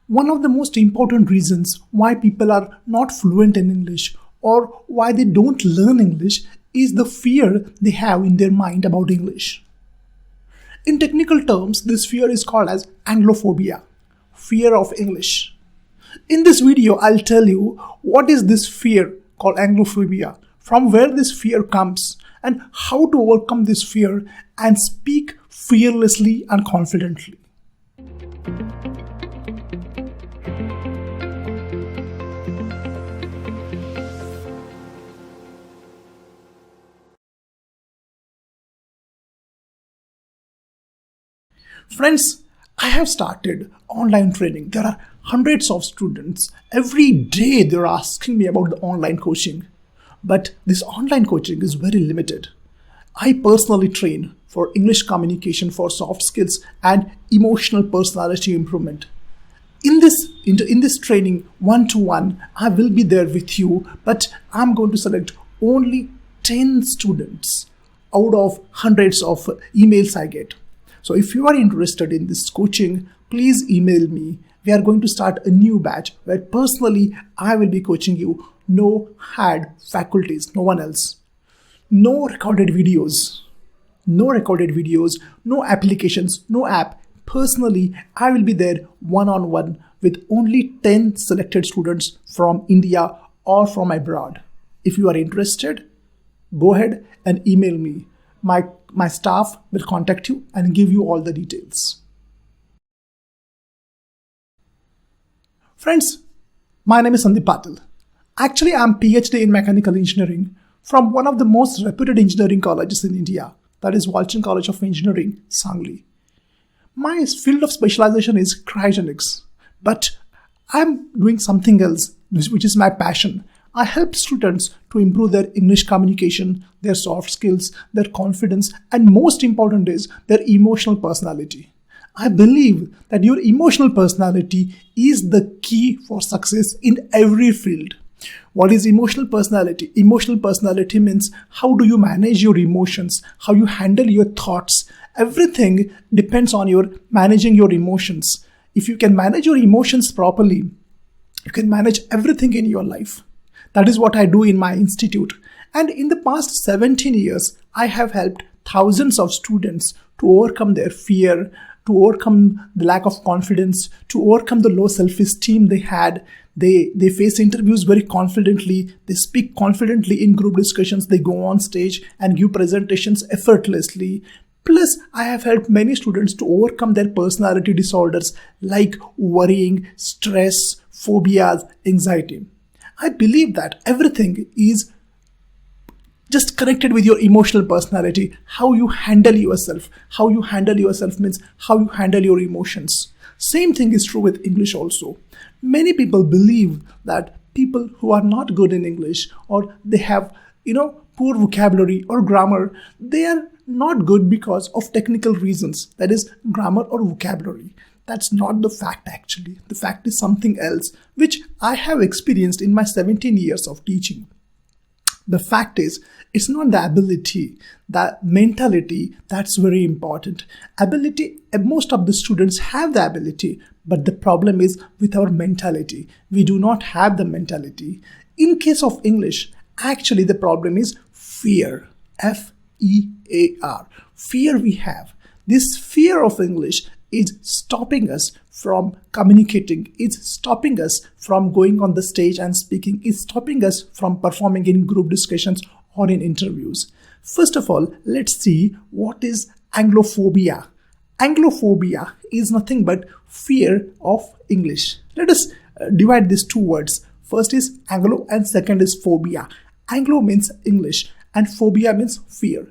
One of the most important reasons why people are not fluent in English or why they don't learn English is the fear they have in their mind about English. In technical terms, this fear is called as Anglophobia, fear of English. In this video, I'll tell you what is this fear called Anglophobia, from where this fear comes, and how to overcome this fear and speak fearlessly and confidently. Friends, I have started online training. There are hundreds of students. Every day they're asking me about the online coaching. But this online coaching is very limited. I personally train for English communication, for soft skills and emotional personality improvement. In this training, one-to-one, I will be there with you, but I'm going to select only 10 students out of hundreds of emails I get. So if you are interested in this coaching, please email me. We are going to start a new batch where personally I will be coaching you. No had faculties, no one else. No recorded videos, no applications, no app. Personally, I will be there one-on-one with only 10 selected students from India or from abroad. If you are interested, go ahead and email me. My staff will contact you and give you all the details. Friends, my name is Sandeep Patil. Actually, I am PhD in Mechanical Engineering from one of the most reputed engineering colleges in India, that is Walchand College of Engineering, Sangli. My field of specialization is cryogenics, but I am doing something else, which is my passion. I help students to improve their English communication, their soft skills, their confidence, and most important is their emotional personality. I believe that your emotional personality is the key for success in every field. What is emotional personality? Emotional personality means how do you manage your emotions, how you handle your thoughts. Everything depends on your managing your emotions. If you can manage your emotions properly, you can manage everything in your life. That is what I do in my institute. And in the past 17 years, I have helped thousands of students to overcome their fear, to overcome the lack of confidence, to overcome the low self-esteem they had. They face interviews very confidently. They speak confidently in group discussions. They go on stage and give presentations effortlessly. Plus, I have helped many students to overcome their personality disorders like worrying, stress, phobias, anxiety. I believe that everything is just connected with your emotional personality, how you handle yourself. How you handle yourself means how you handle your emotions. Same thing is true with English also. Many people believe that people who are not good in English or they have, poor vocabulary or grammar, they are not good because of technical reasons, that is grammar or vocabulary. That's not the fact actually. The fact is something else, which I have experienced in my 17 years of teaching. The fact is, it's not the ability, the mentality that's very important. Ability, most of the students have the ability, but the problem is with our mentality. We do not have the mentality. In case of English, actually the problem is fear. F-E-A-R. Fear we have. This fear of English is stopping us from communicating, it's stopping us from going on the stage and speaking, it's stopping us from performing in group discussions or in interviews. First of all, let's see what is Anglophobia. Anglophobia is nothing but fear of English. Let us divide these two words. First is Anglo and second is phobia. Anglo means English and phobia means fear.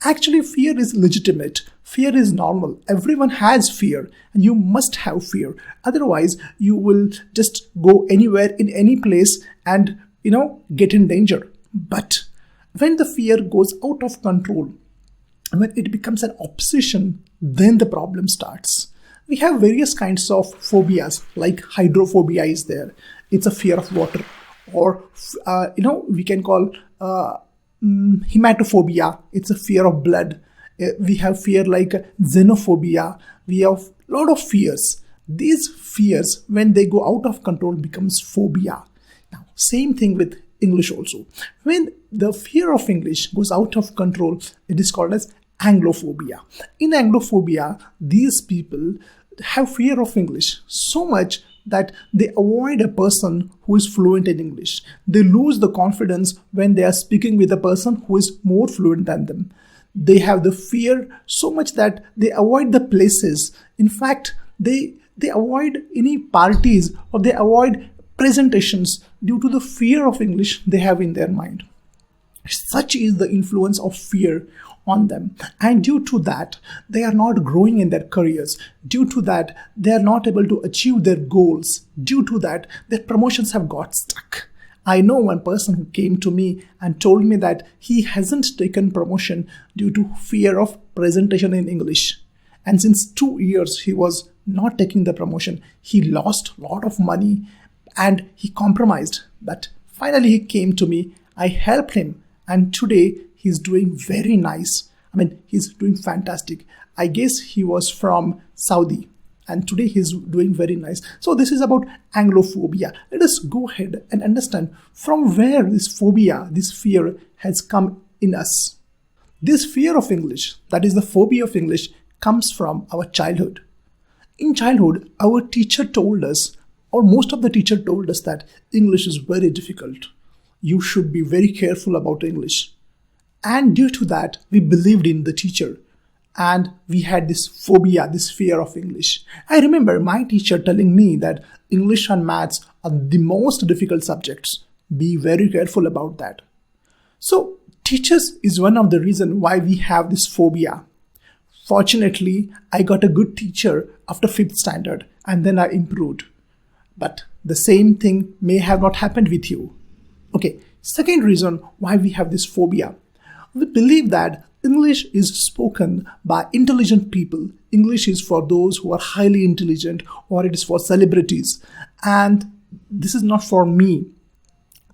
Actually, fear is legitimate. Fear is normal. Everyone has fear and you must have fear. Otherwise, you will just go anywhere in any place and, get in danger. But when the fear goes out of control, when it becomes an obsession, then the problem starts. We have various kinds of phobias, like hydrophobia is there. It's a fear of water. Or, we can call hematophobia. It's a fear of blood. We have fear like xenophobia. We have a lot of fears. These fears, when they go out of control, becomes phobia. Now, same thing with English also. When the fear of English goes out of control, it is called as Anglophobia. In Anglophobia, these people have fear of English so much that they avoid a person who is fluent in English. They lose the confidence when they are speaking with a person who is more fluent than them. They have the fear so much that they avoid the places. In fact, they avoid any parties or they avoid presentations due to the fear of English they have in their mind. Such is the influence of fear on them, and due to that they are not growing in their careers. Due to that they are not able to achieve their goals. Due to that their promotions have got stuck. I know one person who came to me and told me that he hasn't taken promotion due to fear of presentation in English, and since 2 years he was not taking the promotion. He lost a lot of money and he compromised, but finally he came to me. I helped him, and today he's doing very nice. He's doing fantastic. I guess he was from Saudi, and today he's doing very nice. So this is about Anglophobia. Let us go ahead and understand from where this phobia, this fear has come in us. This fear of English, that is the phobia of English, comes from our childhood. In childhood, our teacher told us, or most of the teacher told us, that English is very difficult. You should be very careful about English. And due to that, we believed in the teacher. And we had this phobia, this fear of English. I remember my teacher telling me that English and maths are the most difficult subjects. Be very careful about that. So, teachers is one of the reasons why we have this phobia. Fortunately, I got a good teacher after 5th standard, and then I improved. But the same thing may have not happened with you. Okay, second reason why we have this phobia. We believe that English is spoken by intelligent people. English is for those who are highly intelligent, or it is for celebrities. And this is not for me.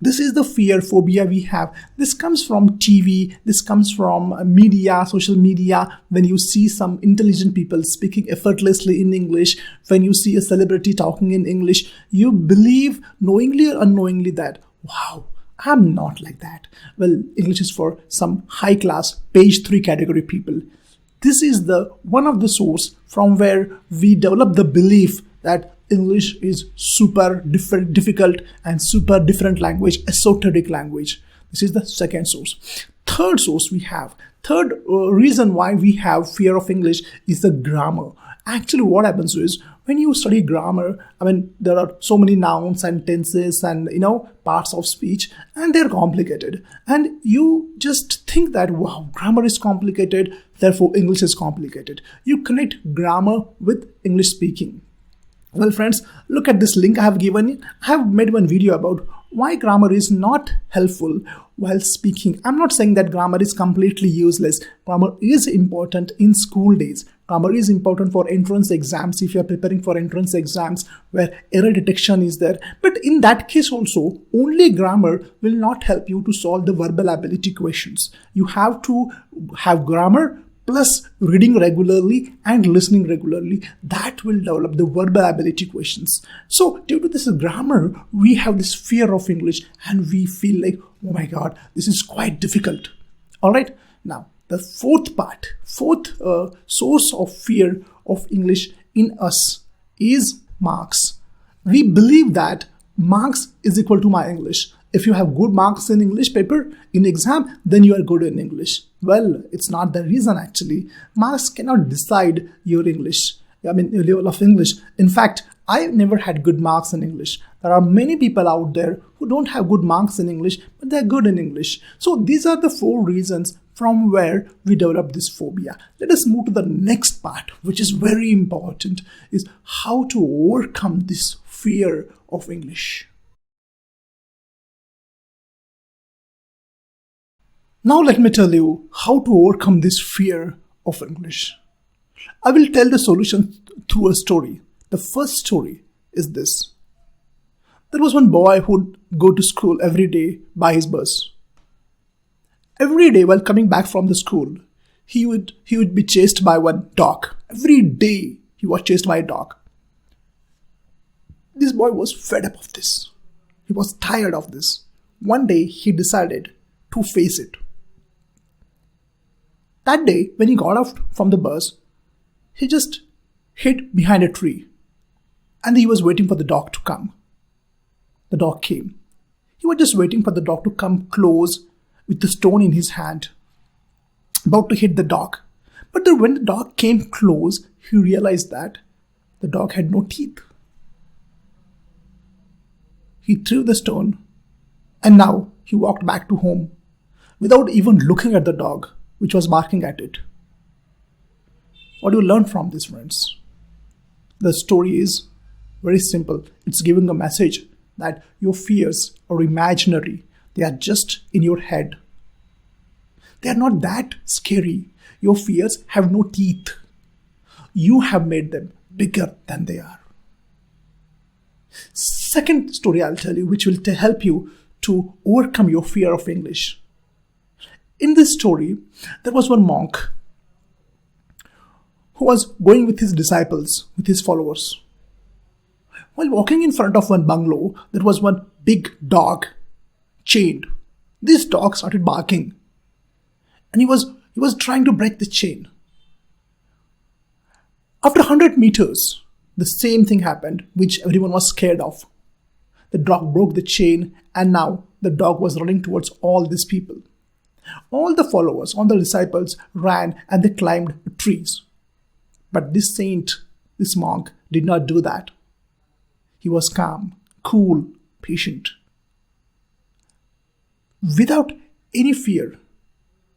This is the fear, phobia we have. This comes from TV, this comes from media, social media. When you see some intelligent people speaking effortlessly in English, when you see a celebrity talking in English, you believe knowingly or unknowingly that, wow, I'm not like that. Well, English is for some high class, page 3 category people. This is the one of the source from where we develop the belief that English is super difficult and super different language, esoteric language. This is the second source. Third source we have. Third reason why we have fear of English is the grammar. Actually, what happens is when you study grammar, there are so many nouns and tenses and, parts of speech, and they're complicated. And you just think that, wow, grammar is complicated, therefore English is complicated. You connect grammar with English speaking. Well, friends, look at this link I have given you. I have made one video about why grammar is not helpful while speaking. I'm not saying that grammar is completely useless. Grammar is important in school days. Grammar is important for entrance exams if you're preparing for entrance exams where error detection is there. But in that case also, only grammar will not help you to solve the verbal ability questions. You have to have grammar plus reading regularly and listening regularly. That will develop the verbal ability questions. So due to this grammar, we have this fear of English and we feel like, oh my God, this is quite difficult. All right. Now, the fourth source of fear of English in us is marks. We believe that marks is equal to my English. If you have good marks in English paper, in exam, then you are good in English. Well, it's not the reason actually. Marks cannot decide your English. Your level of English. In fact, I never had good marks in English. There are many people out there who don't have good marks in English, but they're good in English. So these are the 4 reasons from where we develop this phobia. Let us move to the next part, which is very important, is how to overcome this fear of English. Now let me tell you how to overcome this fear of English. I will tell the solution through a story. The first story is this. There was one boy who would go to school every day by his bus. Every day while coming back from the school, he would be chased by one dog. Every day he was chased by a dog. This boy was fed up of this. He was tired of this. One day he decided to face it. That day, when he got out from the bus, he just hid behind a tree and he was waiting for the dog to come. The dog came. He was just waiting for the dog to come close with the stone in his hand, about to hit the dog. But then when the dog came close, he realized that the dog had no teeth. He threw the stone and now he walked back to home without even looking at the dog, which was barking at it. What do you learn from this, friends? The story is very simple. It's giving a message that your fears are imaginary. They are just in your head. They are not that scary. Your fears have no teeth. You have made them bigger than they are. Second story I'll tell you, which will help you to overcome your fear of English. In this story, there was one monk who was going with his disciples, with his followers. While walking in front of one bungalow, there was one big dog chained. This dog started barking and he was trying to break the chain. After 100 meters, the same thing happened, which everyone was scared of. The dog broke the chain and now the dog was running towards all these people. All the followers, all the disciples ran and they climbed trees. But this saint, this monk, did not do that. He was calm, cool, patient. Without any fear,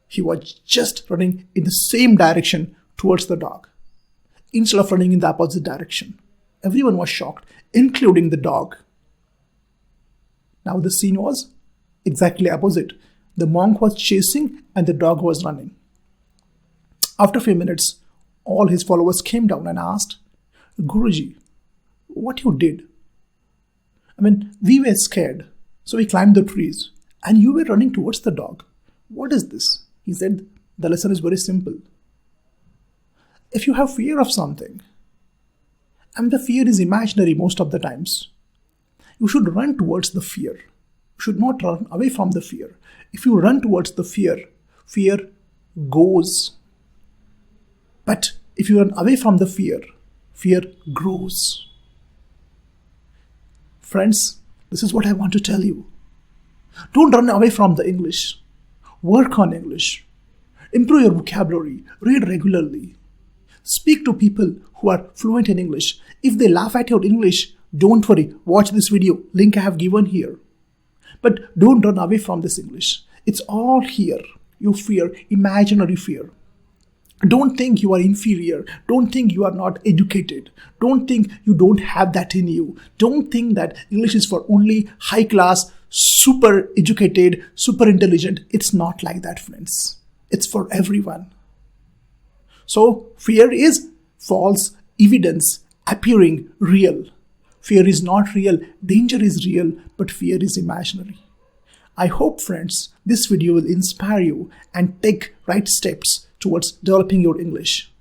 he was just running in the same direction towards the dog, instead of running in the opposite direction. Everyone was shocked, including the dog. Now the scene was exactly opposite. The monk was chasing and the dog was running. After a few minutes, all his followers came down and asked, "Guruji, what you did? We were scared, so we climbed the trees and you were running towards the dog. What is this?" He said, "The lesson is very simple. If you have fear of something, and the fear is imaginary most of the times, you should run towards the fear. You should not run away from the fear. If you run towards the fear, fear goes. But if you run away from the fear, fear grows." Friends, this is what I want to tell you. Don't run away from the English. Work on English. Improve your vocabulary. Read regularly. Speak to people who are fluent in English. If they laugh at your English, don't worry. Watch this video. Link I have given here. But don't run away from this English. It's all here. Your fear, imaginary fear. Don't think you are inferior. Don't think you are not educated. Don't think you don't have that in you. Don't think that English is for only high class, super educated, super intelligent. It's not like that, friends. It's for everyone. So fear is false evidence appearing real. Fear is not real. Danger is real, but fear is imaginary. I hope, friends, this video will inspire you and take right steps towards developing your English.